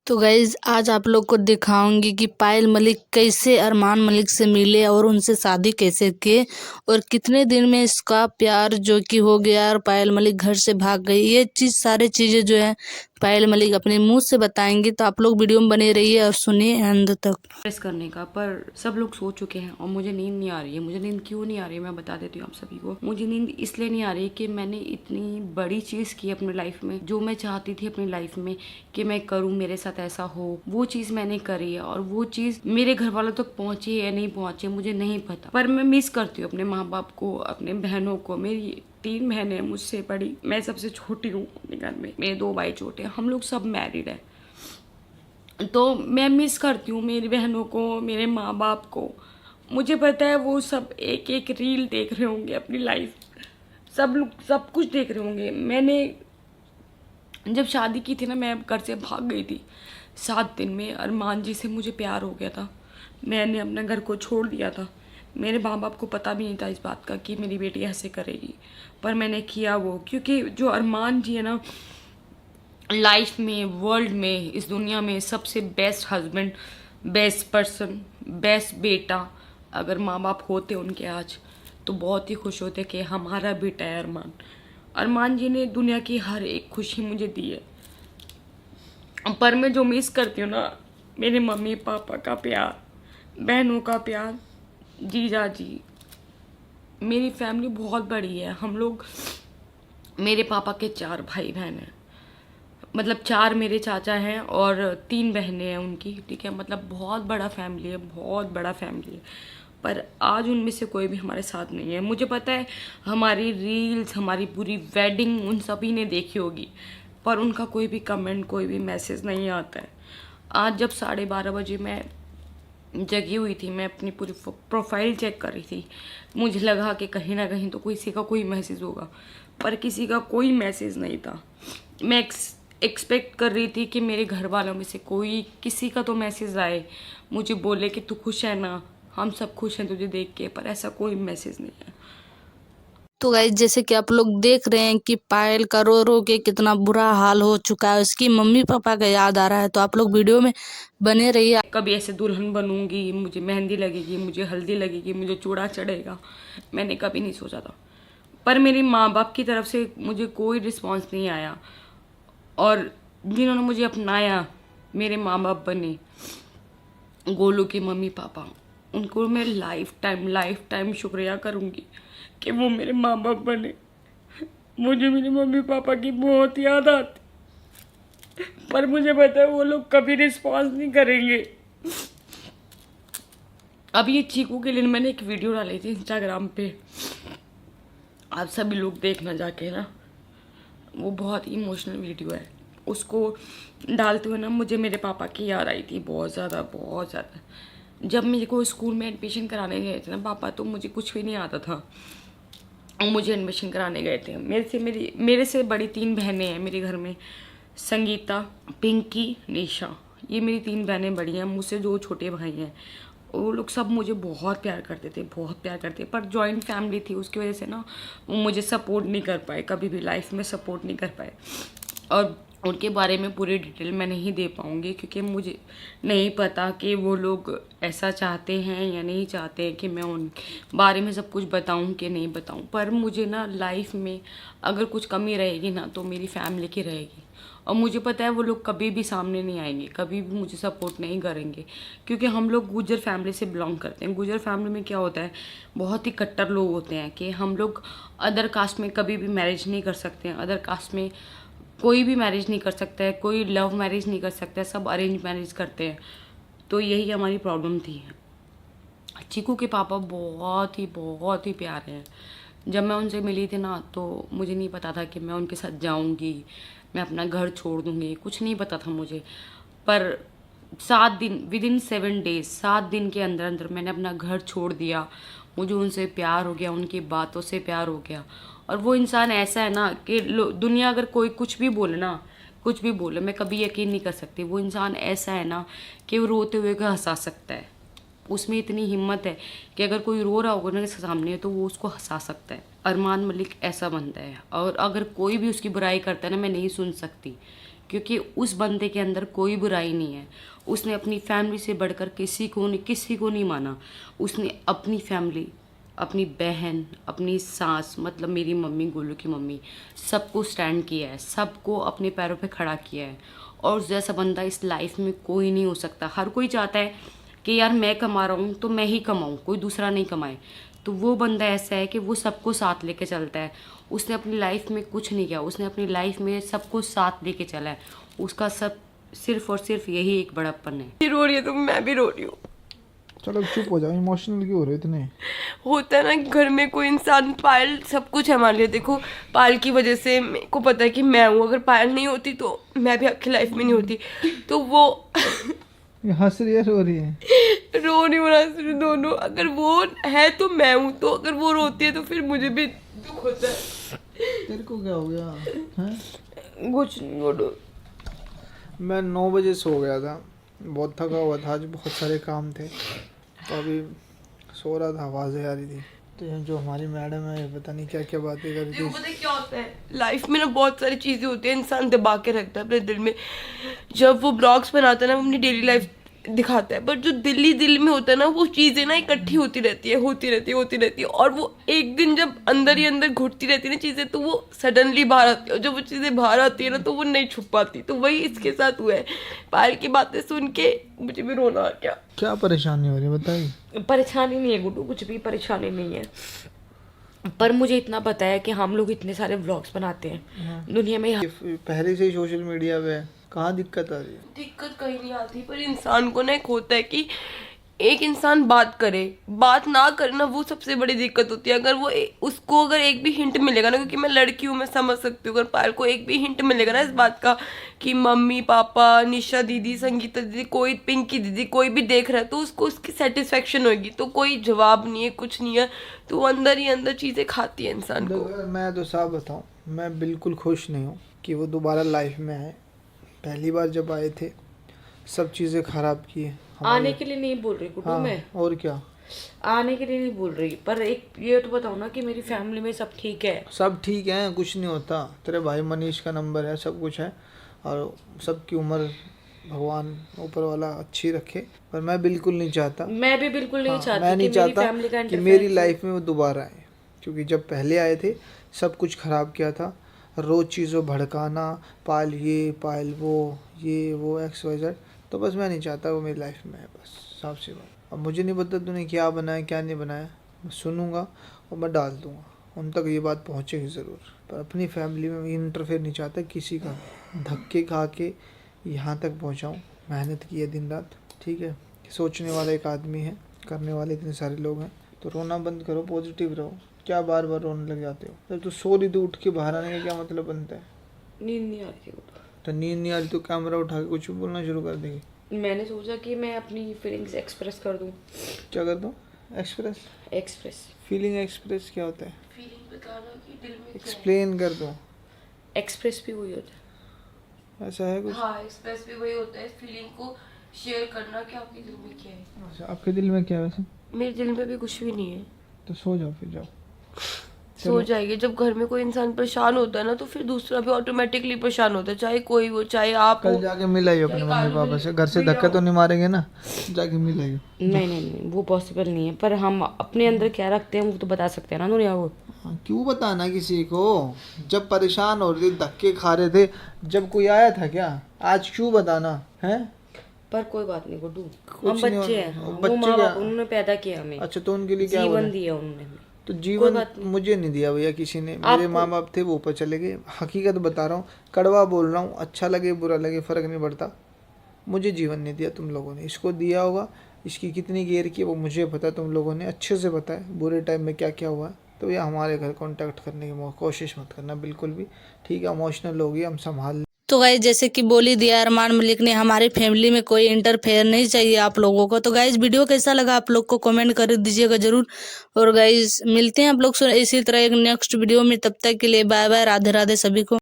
तो गाइज आज आप लोग को दिखाऊंगी कि पायल मलिक कैसे अरमान मलिक से मिले और उनसे शादी कैसे किए और कितने दिन में इसका प्यार जो कि हो गया और पायल मलिक घर से भाग गई। ये सारी चीजें जो है पायल मलिक अपने मुंह से बताएंगी। तो आप लोग वीडियो में बने रहिए और सुनिए अंत तक। प्रेस करने का, पर सब लोग सो चुके हैं और मुझे नींद नहीं आ रही है। मुझे नींद क्यों नहीं आ रही है मैं बता देती हूँ आप सभी को। मुझे नींद इसलिए नहीं आ रही कि मैंने इतनी बड़ी चीज़ की अपनी लाइफ में, जो मैं चाहती थी अपनी लाइफ में कि मैं करूँ, मेरे साथ ऐसा हो, वो चीज़ मैंने करी है और वो चीज़ मेरे घर वालों तक पहुँची है या नहीं पहुँची मुझे नहीं पता। पर मैं मिस करती हूँ अपने माँ बाप को, अपने बहनों को। मेरी 3 बहनें हैं मुझसे बड़ी, मैं सबसे छोटी हूँ अपने घर में। मेरे 2 भाई छोटे हैं, हम लोग सब मैरिड है। तो मैं मिस करती हूँ मेरी बहनों को, मेरे माँ बाप को। मुझे पता है वो सब एक एक रील देख रहे होंगे अपनी लाइफ, सब लोग सब कुछ देख रहे होंगे। मैंने जब शादी की थी ना, मैं घर से भाग गई थी 7 दिन में। अरमान जी से मुझे प्यार हो गया था, मैंने अपने घर को छोड़ दिया था। मेरे माँ बाप को पता भी नहीं था इस बात का कि मेरी बेटी ऐसे करेगी, पर मैंने किया वो, क्योंकि जो अरमान जी है ना, लाइफ में, वर्ल्ड में, इस दुनिया में सबसे best husband, best person, best बेटा अगर माँ बाप होते उनके आज, तो बहुत ही खुश होते कि हमारा बेटा है अरमान। अरमान जी ने दुनिया की हर एक खुशी मुझे दी है, पर मैं जो मिस करती हूँ ना, मेरे मम्मी पापा का प्यार, बहनों का प्यार, जीजा जी। मेरी फैमिली बहुत बड़ी है। हम लोग, मेरे पापा के 4 भाई बहन हैं, मतलब 4 मेरे चाचा हैं और 3 बहनें हैं उनकी, ठीक है। मतलब बहुत बड़ा फैमिली है, बहुत बड़ा फैमिली है। पर आज उनमें से कोई भी हमारे साथ नहीं है। मुझे पता है हमारी रील्स, हमारी पूरी वेडिंग उन सभी ने देखी होगी, पर उनका कोई भी कमेंट, कोई भी मैसेज नहीं आता है। आज जब 12:30 बजे मैं जगी हुई थी, मैं अपनी पूरी प्रोफाइल चेक कर रही थी, मुझे लगा कि कहीं ना कहीं तो किसी का कोई मैसेज होगा, पर किसी का कोई मैसेज नहीं था। मैं एक्सपेक्ट कर रही थी कि मेरे घर वालों में से कोई, किसी का तो मैसेज आए, मुझे बोले कि तू खुश है ना, हम सब खुश हैं तुझे देख के, पर ऐसा कोई मैसेज नहीं है। तो गाइज जैसे कि आप लोग देख रहे हैं कि पायल का रो रो के कितना बुरा हाल हो चुका है, उसकी मम्मी पापा का याद आ रहा है। तो आप लोग वीडियो में बने रहिए। कभी ऐसे दुल्हन बनूंगी, मुझे मेहंदी लगेगी, मुझे हल्दी लगेगी, मुझे चूड़ा चढ़ेगा, मैंने कभी नहीं सोचा था। पर मेरी माँ बाप की तरफ से मुझे कोई रिस्पॉन्स नहीं आया, और जिन्होंने मुझे अपनाया, मेरे माँ बाप बने, गोलू के मम्मी पापा, उनको मैं लाइफ टाइम शुक्रिया करूँगी कि वो मेरे माँ बाप बने। मुझे मेरे मम्मी पापा की बहुत याद आती, पर मुझे पता है वो लोग कभी रिस्पॉन्स नहीं करेंगे। अब ये चीकू के लिए मैंने एक वीडियो डाली थी इंस्टाग्राम पे, आप सभी लोग देखना जाके ना, वो बहुत ही इमोशनल वीडियो है। उसको डालते हुए ना मुझे मेरे पापा की याद आई थी, बहुत ज़्यादा, बहुत ज़्यादा। जब मेरे को स्कूल में एडमिशन कराने गए थे ना पापा, तो मुझे कुछ भी नहीं आता था, और मुझे एडमिशन कराने गए थे। मेरे से बड़ी 3 बहनें हैं मेरे घर में, संगीता, पिंकी, निशा। ये मेरी 3 बहनें बड़ी हैं, मुझसे 2 छोटे भाई हैं। वो लोग सब मुझे बहुत प्यार करते थे, बहुत प्यार करते। पर जॉइंट फैमिली थी, उसकी वजह से ना वो मुझे सपोर्ट नहीं कर पाए, कभी भी लाइफ में सपोर्ट नहीं कर पाए। और उनके बारे में पूरी डिटेल मैं नहीं दे पाऊँगी, क्योंकि मुझे नहीं पता कि वो लोग ऐसा चाहते हैं या नहीं चाहते हैं कि मैं उन बारे में सब कुछ बताऊँ कि नहीं बताऊँ। पर मुझे ना लाइफ में अगर कुछ कमी रहेगी ना, तो मेरी फैमिली की रहेगी। और मुझे पता है वो लोग कभी भी सामने नहीं आएंगे, कभी भी मुझे सपोर्ट नहीं करेंगे, क्योंकि हम लोग गुजर फैमिली से बिलोंग करते हैं। गुजर फैमिली में क्या होता है, बहुत ही कट्टर लोग होते हैं कि हम लोग अदर कास्ट में कभी भी मैरिज नहीं कर सकते हैं, अदर कास्ट में कोई भी मैरिज नहीं कर सकता है, कोई लव मैरिज नहीं कर सकता है, सब अरेंज मैरिज करते हैं। तो यही हमारी प्रॉब्लम थी। चीकू के पापा बहुत ही प्यारे हैं। जब मैं उनसे मिली थी ना, तो मुझे नहीं पता था कि मैं उनके साथ जाऊंगी, मैं अपना घर छोड़ दूंगी, कुछ नहीं पता था मुझे। पर 7 दिन, विदिन 7 डेज, 7 दिन के अंदर अंदर मैंने अपना घर छोड़ दिया। मुझे उनसे प्यार हो गया, उनकी बातों से प्यार हो गया। और वो इंसान ऐसा है ना कि दुनिया अगर कोई कुछ भी बोले ना, कुछ भी बोले, मैं कभी यकीन नहीं कर सकती। वो इंसान ऐसा है ना कि वो रोते हुए को हंसा सकता है। उसमें इतनी हिम्मत है कि अगर कोई रो रहा होगा ना उसके सामने, तो वो उसको हंसा सकता है। अरमान मलिक ऐसा बनता है, और अगर कोई भी उसकी बुराई करता है ना, मैं नहीं सुन सकती, क्योंकि उस बंदे के अंदर कोई बुराई नहीं है। उसने अपनी फैमिली से बढ़कर किसी को नहीं माना। उसने अपनी फैमिली, अपनी बहन, अपनी सास, मतलब मेरी मम्मी, गोलू की मम्मी, सबको स्टैंड किया है, सबको अपने पैरों पे खड़ा किया है। और उस जैसा बंदा इस लाइफ में कोई नहीं हो सकता। हर कोई चाहता है कि यार मैं कमा रहा हूँ तो मैं ही कमाऊँ, कोई दूसरा नहीं कमाए। तो वो बंदा ऐसा है कि वो सबको साथ लेके चलता है। उसने अपनी लाइफ में कुछ नहीं किया, उसने अपनी लाइफ में सबको साथ लेके चला है। उसका सब सिर्फ और सिर्फ यही एक बड़प्पन है। रो रही है तो मैं भी रो रही हूँ। चलो चुप हो जाओ, इमोशनल क्यों हो रहे हो इतने? होता है ना कि घर में कोई इंसान, पायल सब कुछ है हमारे लिए। देखो पायल की वजह से मेरे को पता है कि मैं हूँ, अगर पायल नहीं होती तो मैं भी आपकी लाइफ में नहीं होती। तो वो ये हंस रही है, रो रही है? रो नहीं होना सिर्फ दोनों, अगर वो है तो मैं हूँ, तो अगर वो रोती है तो फिर मुझे भी दुख होता है। तेरे को क्या हो गया हैं? कुछ नहीं बोलो। मैं 9 बजे सो गया था, बहुत थका हुआ था, आज बहुत सारे काम थे, तो अभी सो रहा था, आवाज़ें आ रही थी। तो ये जो हमारी मैडम है, पता नहीं क्या क्या बातें कर रही देखो थी। पता है क्या होता है, लाइफ में ना बहुत सारी चीजें होती है, इंसान दबा के रखता है अपने दिल में। जब वो ब्लॉग्स बनाता है ना, वो अपनी डेली लाइफ दिखाता है, पर जो दिल में होता है ना, वो चीजें ना इकट्ठी होती रहती है, और वो एक दिन जब अंदर ही अंदर घुटती रहती है ना चीजें, तो वो सडनली बाहर आती है, और जब वो चीजें बाहर आती है ना, तो वो नहीं छुप पाती। तो वही इसके साथ हुआ है। पायल की बातें सुन के मुझे भी रोना आ गया। क्या परेशानी हो रही है बताइए? परेशानी नहीं है गुड्डू, कुछ भी परेशानी नहीं है, पर मुझे इतना पता है कि हम लोग इतने सारे व्लॉग्स बनाते हैं दुनिया में। ये पहले से ही सोशल मीडिया पे है, कहाँ दिक्कत आ रही है? दिक्कत कहीं नहीं आती, पर इंसान को ना एक होता है कि एक इंसान बात करे, बात ना करे ना, वो सबसे बड़ी दिक्कत होती है। अगर वो उसको अगर एक भी हिंट मिलेगा ना, क्योंकि मैं लड़की हूँ, मैं समझ सकती हूँ, अगर पायल को एक भी हिंट मिलेगा ना इस बात का कि मम्मी पापा, निशा दीदी, संगीता दीदी, कोई, पिंकी दीदी, कोई भी देख रहा है, तो उसको उसकी सेटिस्फेक्शन होगी। तो कोई जवाब नहीं है, कुछ नहीं है, तो वो अंदर ही अंदर चीज़ें खाती है इंसान को। मैं तो साफ बताऊँ, मैं बिल्कुल खुश नहीं हूँ कि वो दोबारा लाइफ में आए। पहली बार जब आए थे सब चीज़ें ख़राब की है। आने के लिए नहीं बोल रही गुड्डू, हाँ, मैं और क्या, आने के लिए नहीं बोल रही, पर एक ये तो बताओ ना कि मेरी फैमिली में सब ठीक है। सब ठीक है, कुछ नहीं होता। तेरे भाई मनीष का नंबर है, सब कुछ है, और सबकी उम्र भगवान ऊपर वाला अच्छी रखे। पर मैं बिल्कुल नहीं चाहता, मैं भी बिल्कुल नहीं चाहती मैं नहीं कि मेरी चाहता फैमिली का कि मेरी लाइफ में वो दोबारा आए, क्योंकि जब पहले आए थे सब कुछ ख़राब किया था। रोज़ चीज़ों भड़काना, पायल ये पायल वो, ये वो XYZ, तो बस मैं नहीं चाहता वो मेरी लाइफ में है, बस साफ सी बात। अब मुझे नहीं पता तूने क्या बनाया क्या नहीं बनाया, मैं सुनूंगा और मैं डाल दूंगा, उन तक ये बात पहुंचेगी ज़रूर। पर अपनी फैमिली में इंटरफेयर नहीं चाहता किसी का। धक्के खा के यहाँ तक पहुँचाऊँ, मेहनत की है दिन रात, ठीक है। सोचने वाला एक आदमी है, करने वाले इतने सारे लोग हैं। तो रोना बंद करो, पॉजिटिव रहो। क्या बार बार रोने लग जाते हो? जब तू सो रही तो उठ के बाहर आने का क्या मतलब बनता है? नींद नहीं आ रही गुड्डू। तो नींद नहीं आ रही तो कैमरा उठा के कुछ भी बोलना शुरू कर देगी। मैंने सोचा कि मैं अपनी फीलिंग्स एक्सप्रेस कर दूं। क्या कर दो? एक्सप्रेस फीलिंग एक्सप्रेस क्या होता है? फीलिंग बताना कि दिल में एक्सप्लेन कर दो। एक्सप्रेस भी वही होता है। ऐसा है कुछ? हाँ, एक्सप्रेस भी वही होता है, फीलिंग को शेयर करना कि आपके दिल में क्या है। अच्छा, आपके दिल में क्या है वैसे? मेरे दिल में भी कुछ भी नहीं है। तो सो जाओ, फिर जाओ, सो जाइए। जब घर में कोई इंसान परेशान होता है ना, तो फिर दूसरा भी ऑटोमेटिकली परेशान होता है, चाहे कोई वो, चाहे आप कल हो। जाके मिल आइयो अपने मम्मी पापा से। घर से धक्का तो नहीं मारेंगे ना? जाके मिल आइयो। नहीं, वो पॉसिबल नहीं है, पर हम अपने अंदर क्या रखते हैं वो तो बता सकते हैं ना दुनिया को। हाँ, क्यों बताना किसी को? जब परेशान हो रहे थे, धक्के खा रहे थे, जब कोई आया था क्या? आज क्यों बताना है? पर कोई बात नहीं गुड्डू, कुछ हम नहीं बच्चे होना। हैं, वो बच्चे माँ क्या? बाप उन्होंने पैदा किया हमें, अच्छा, तो उनके लिए क्या हो रहा जीवन है? दिया उन्होंने हमें। तो जीवन मुझे नहीं दिया भैया किसी ने। मेरे माँ बाप थे, वो ऊपर चले गए। हकीकत बता रहा हूँ, कड़वा बोल रहा हूँ, अच्छा लगे बुरा लगे फ़र्क नहीं पड़ता। मुझे जीवन नहीं दिया तुम लोगों ने, इसको दिया होगा। इसकी कितनी केयर की वो मुझे पता है, तुम लोगों ने अच्छे से पता है बुरे टाइम में क्या क्या हुआ है। तो भैया हमारे घर कांटेक्ट करने की कोशिश मत करना बिल्कुल भी, ठीक है? इमोशनल होगी, हम संभाल। तो गाइज जैसे कि बोली दिया अरमान मलिक ने, हमारी फैमिली में कोई इंटरफेयर नहीं चाहिए आप लोगों को। तो गाइज वीडियो कैसा लगा आप लोग को कमेंट कर दीजिएगा जरूर। और गाइज मिलते हैं आप लोग इसी तरह एक नेक्स्ट वीडियो में, तब तक के लिए बाय बाय, राधे राधे सभी को।